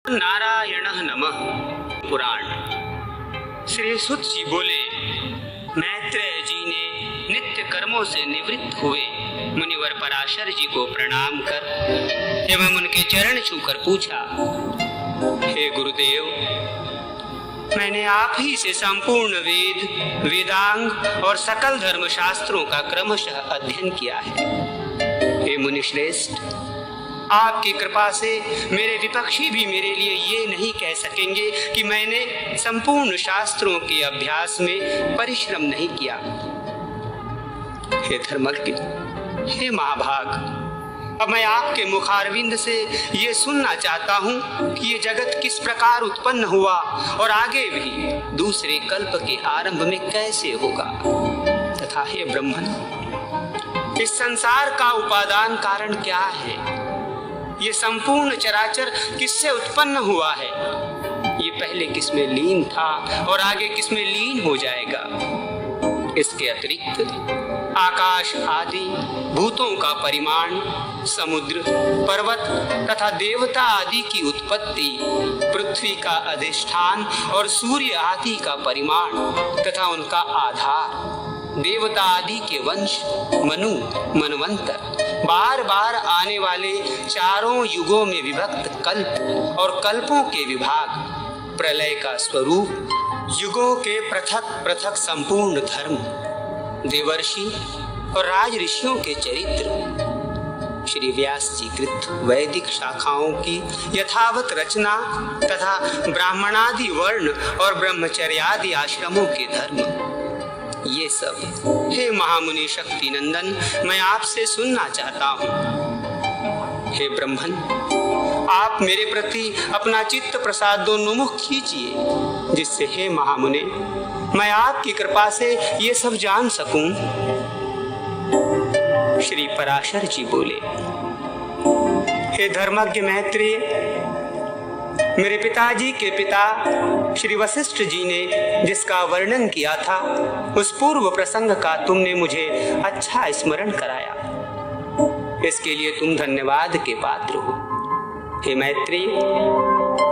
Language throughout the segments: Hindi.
नारायणः नमः। पुराण। श्री सुत जी बोले, मैत्रेय जी ने नित्य कर्मों से निवृत्त हुए मुनिवर पराशर जी को प्रणाम कर एवं उनके चरण छूकर पूछा, हे गुरुदेव, मैंने आप ही से संपूर्ण वेद, वेदांग और सकल धर्म शास्त्रों का क्रमशः अध्ययन किया है। हे मुनिश्रेष्ठ, आपकी कृपा से मेरे विपक्षी भी मेरे लिए ये नहीं कह सकेंगे कि मैंने संपूर्ण शास्त्रों के अभ्यास में परिश्रम नहीं किया। हे धर्मज्ञ, हे महाभाग, अब मैं आपके मुखारविंद से ये सुनना चाहता हूँ कि ये जगत किस प्रकार उत्पन्न हुआ और आगे भी दूसरे कल्प के आरंभ में कैसे होगा, तथा हे ब्रह्मन, इस संसार का उपादान कारण क्या है? ये संपूर्ण चराचर किससे उत्पन्न हुआ है? ये पहले किसमें लीन था और आगे किसमें लीन हो जाएगा? इसके अतिरिक्त आकाश आदि भूतों का परिमाण, समुद्र, पर्वत तथा देवता आदि की उत्पत्ति, पृथ्वी का अधिष्ठान और सूर्य आदि का परिमाण तथा उनका आधार, देवता आदि के वंश, मनु, मनवंतर, बार बार आने वाले चारों युगों में विभक्त कल्प और कल्पों के विभाग, प्रलय का स्वरूप, युगों के पृथक पृथक संपूर्ण धर्म, देवर्षि और राज ऋषियों के चरित्र, श्री व्यास जी कृत वैदिक शाखाओं की यथावत रचना तथा ब्राह्मणादि वर्ण और ब्रह्मचर्यादि आश्रमों के धर्म, ये सब हे महामुनि शक्ति नंदन मैं आपसे सुनना चाहता हूँ। हे ब्रह्मन, आप मेरे प्रति अपना चित्त प्रसादोन्मुख कीजिए, जिससे हे महामुने मैं आपकी कृपा से ये सब जान सकूं। श्री पराशर जी बोले, हे धर्मज्ञ मैत्रेय, मेरे पिताजी के पिता श्री वशिष्ठ जी ने जिसका वर्णन किया था, उस पूर्व प्रसंग का तुमने मुझे अच्छा स्मरण कराया। इसके लिए तुम धन्यवाद के पात्र हो। हे मैत्रेय,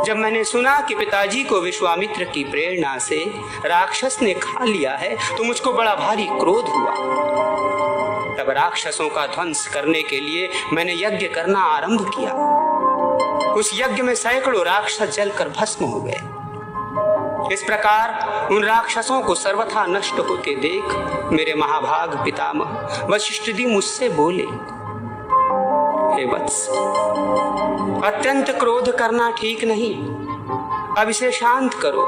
जब मैंने सुना कि पिताजी को विश्वामित्र की प्रेरणा से राक्षस ने खा लिया है, तो मुझको बड़ा भारी क्रोध हुआ। तब राक्षसों का ध्वंस करने के लिए मैंने यज्ञ करना आरंभ किया। उस यज्ञ में सैकड़ों राक्षस जलकर भस्म हो गए। इस प्रकार उन राक्षसों को सर्वथा नष्ट होते देख मेरे महाभाग पितामह वशिष्ठ जी मुझसे बोले, हे वत्स, अत्यंत क्रोध करना ठीक नहीं, अब इसे शांत करो।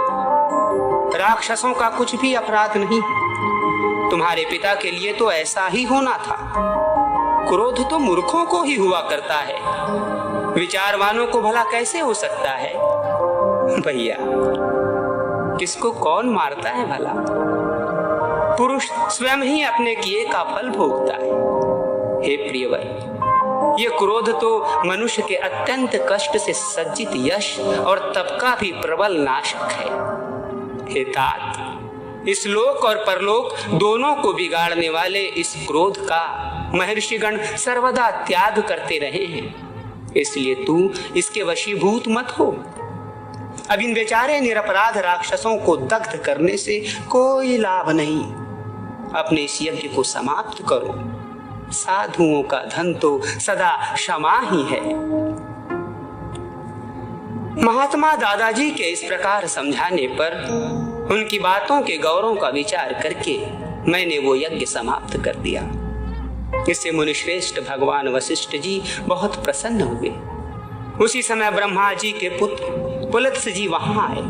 राक्षसों का कुछ भी अपराध नहीं, तुम्हारे पिता के लिए तो ऐसा ही होना था। क्रोध तो मूर्खों को ही हुआ करता है, विचारवानों को भला कैसे हो सकता है? भैया, किसको कौन मारता है भला? पुरुष स्वयं ही अपने किए का फल भोगता है। हे प्रियवर, ये क्रोध तो मनुष्य के अत्यंत कष्ट से सज्जित यश और तप का भी प्रबल नाशक है। हे तात, इस लोक और परलोक दोनों को बिगाड़ने वाले इस क्रोध का महर्षिगण सर्वदा त्याग करते रहे हैं, इसलिए तू इसके वशीभूत मत हो। अब इन बेचारे निरपराध राक्षसों को दग्ध करने से कोई लाभ नहीं। अपने इस यज्ञ को समाप्त करो। साधुओं का धन तो सदा क्षमा ही है। महात्मा दादाजी के इस प्रकार समझाने पर उनकी बातों के गौरव का विचार करके मैंने वो यज्ञ समाप्त कर दिया। इससे मुनिश्रेष्ठ भगवान वशिष्ठ जी बहुत प्रसन्न हुए। उसी समय ब्रह्मा जी के पुत्र पुलत्स्य जी वहां आए।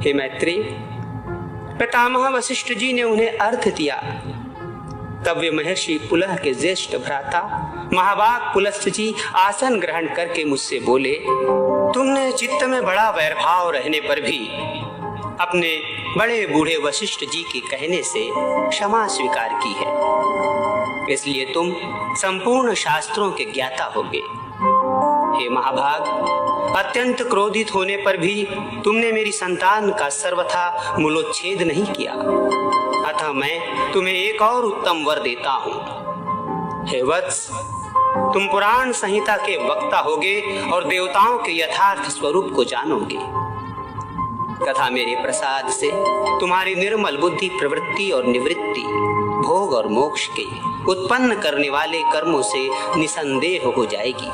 हे मैत्रेय, पितामह वशिष्ठ जी ने उन्हें अर्घ दिया। तब वे महर्षि पुलह के ज्येष्ठ भ्राता महाभाग पुलत्स्य जी आसन ग्रहण करके मुझसे बोले, तुमने चित्त में बड़ा वैरभाव रहने पर भी अपने बड़े बूढ़े वशिष्ठ जी के कहने से क्षमा स्वीकार की है, इसलिए तुम संपूर्ण शास्त्रों के ज्ञाता होगे। हे महाभाग, अत्यंत क्रोधित होने पर भी तुमने मेरी संतान का सर्वथा मूलोच्छेद नहीं किया, अतः मैं तुम्हें एक और उत्तम वर देता हूँ। हे वत्स, तुम पुराण संहिता के वक्ता होगे और देवताओं के यथार्थ स्वरूप को जानोगे तथा मेरे प्रसाद से तुम्हारी निर्मल बुद्धि प्रवृत्ति और निवृत्ति, भोग और मोक्ष के उत्पन्न करने वाले कर्मों से निसंदेह हो जाएगी।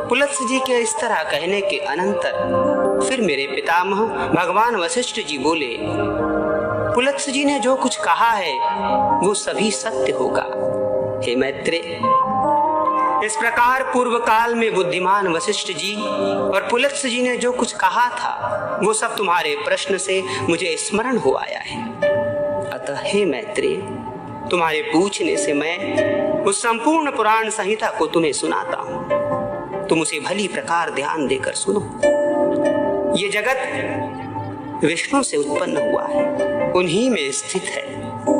पुलत्स्य जी के इस तरह कहने के अनंतर फिर मेरे पितामह भगवान वशिष्ठ जी बोले, पुलत्स्य जी ने जो कुछ कहा है वो सभी सत्य होगा। हे मैत्रेय, इस प्रकार पूर्व काल में बुद्धिमान वशिष्ठ जी और पुलत्स्य जी ने जो कुछ कहा था वो सब तुम्हारे प्रश्न से मुझे स्मरण हो आया है। अतः हे मैत्रेय, तुम्हारे पूछने से मैं उस संपूर्ण पुराण संहिता को तुम्हें सुनाता हूँ। तुम उसे भली प्रकार ध्यान देकर सुनो। ये जगत विष्णु से उत्पन्न हुआ है, उन्हीं में स्थित है।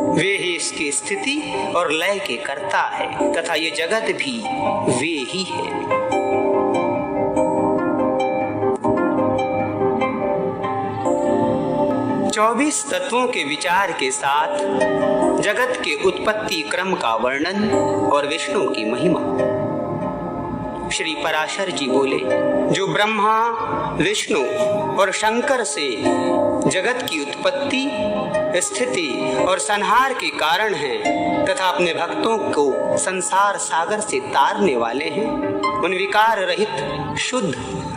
वे ही इसकी स्थिति और लय के कर्ता है तथा ये जगत भी वे ही है। चौबीस तत्वों के विचार के साथ जगत के उत्पत्ति क्रम का वर्णन और विष्णु की महिमा। श्री पराशर जी बोले, जो ब्रह्मा, विष्णु और शंकर से जगत की उत्पत्ति, स्थिति और संहार के कारण हैं तथा अपने भक्तों को संसार सागर से तारने वाले हैं, उन विकार रहित शुद्ध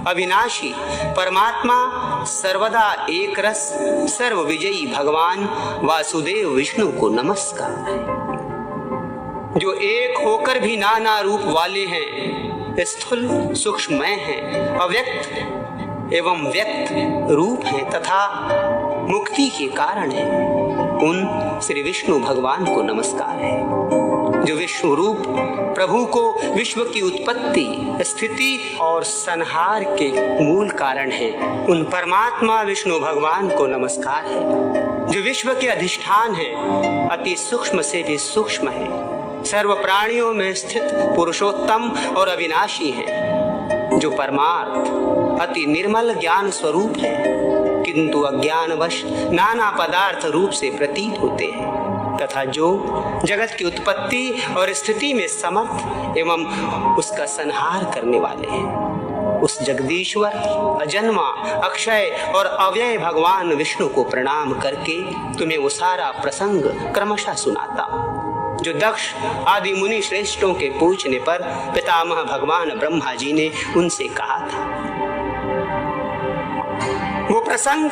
अविनाशी परमात्मा सर्वदा एक रस सर्व विजयी भगवान वासुदेव विष्णु को नमस्कार है। जो एक होकर भी नाना रूप वाले हैं, स्थूल सूक्ष्ममय हैं, अव्यक्त एवं व्यक्त रूप हैं तथा मुक्ति के कारण है, उन श्री विष्णु भगवान को नमस्कार है। जो विष्णु रूप प्रभु को विश्व की उत्पत्ति, स्थिति और संहार के मूल कारण है, उन परमात्मा विष्णु भगवान को नमस्कार है। जो विश्व के अधिष्ठान है, अति सूक्ष्म से भी सूक्ष्म है, सर्व प्राणियों में स्थित पुरुषोत्तम और अविनाशी है। जो परमार्थ अति निर्मल ज्ञान स्वरूप है किंतु अज्ञानवश नाना पदार्थ रूप से प्रतीत होते हैं तथा जो जगत की उत्पत्ति और स्थिति में समर्थ एवं उसका संहार करने वाले हैं, उस जगदीश्वर अजन्मा अक्षय और अव्यय भगवान विष्णु को प्रणाम करके तुम्हें वो सारा प्रसंग क्रमशः सुनाता हूँ जो दक्ष आदि मुनि श्रेष्ठों के पूछने पर पितामह भगवान ब्रह्मा जी ने उनसे कहा था। वो प्रसंग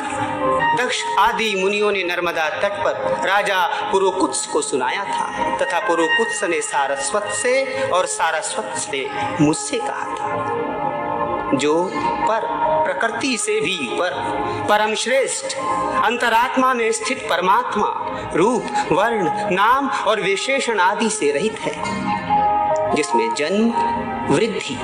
दक्ष आदि मुनियों ने नर्मदा तट पर राजा पुरुकुत्स को सुनाया था तथा पुरुकुत्स ने सारस्वत से और सारस्वत ने मुझसे कहा था। जो पर प्रकृति से भी पर परम श्रेष्ठ अंतरात्मा में स्थित परमात्मा रूप वर्ण नाम और विशेषण आदि से रहित है, जिसमें जन्म वृद्धि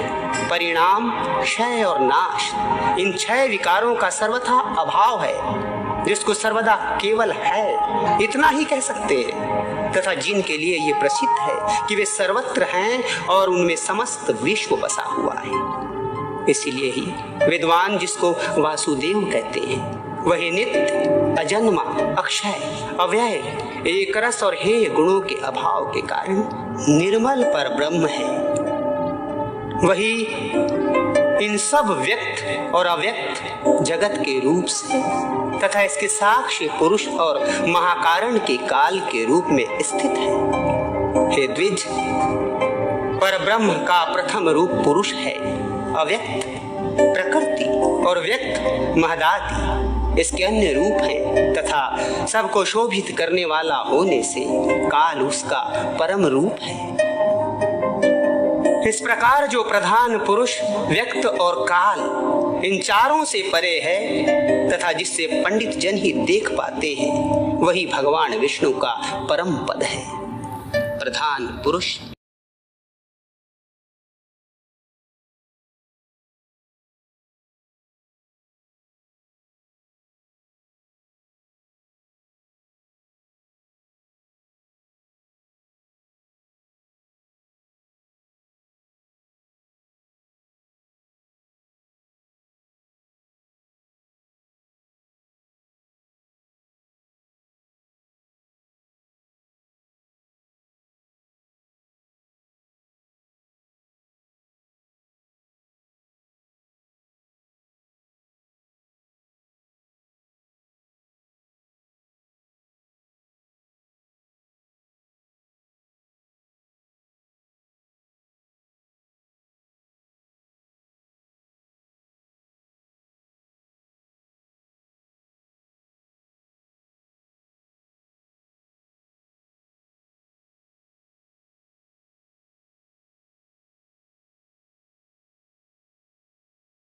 परिणाम क्षय और नाश इन 6 विकारों का सर्वथा अभाव है, जिसको सर्वदा केवल है इतना ही कह सकते हैं तथा जिनके लिए ये प्रसिद्ध है कि वे सर्वत्र हैं और उनमें समस्त विश्व बसा हुआ है। इसीलिए ही विद्वान जिसको वासुदेव कहते हैं वही नित्य अजन्मा अक्षय अव्यय एक रस और हेय गुणों के अभाव के कारण निर्मल पर ब्रह्म है। वही इन सब व्यक्त और अव्यक्त जगत के रूप से तथा इसके साक्षी पुरुष और महाकारण के काल के रूप में स्थित है। हे द्विज, पर ब्रह्म का प्रथम रूप पुरुष है, अव्यक्त प्रकृति और व्यक्त महदादि इसके अन्य रूप हैं तथा सबको शोभित करने वाला होने से काल उसका परम रूप है। इस प्रकार जो प्रधान पुरुष व्यक्त और काल इन चारों से परे है तथा जिससे पंडित जन ही देख पाते हैं, वही भगवान विष्णु का परम पद है। प्रधान पुरुष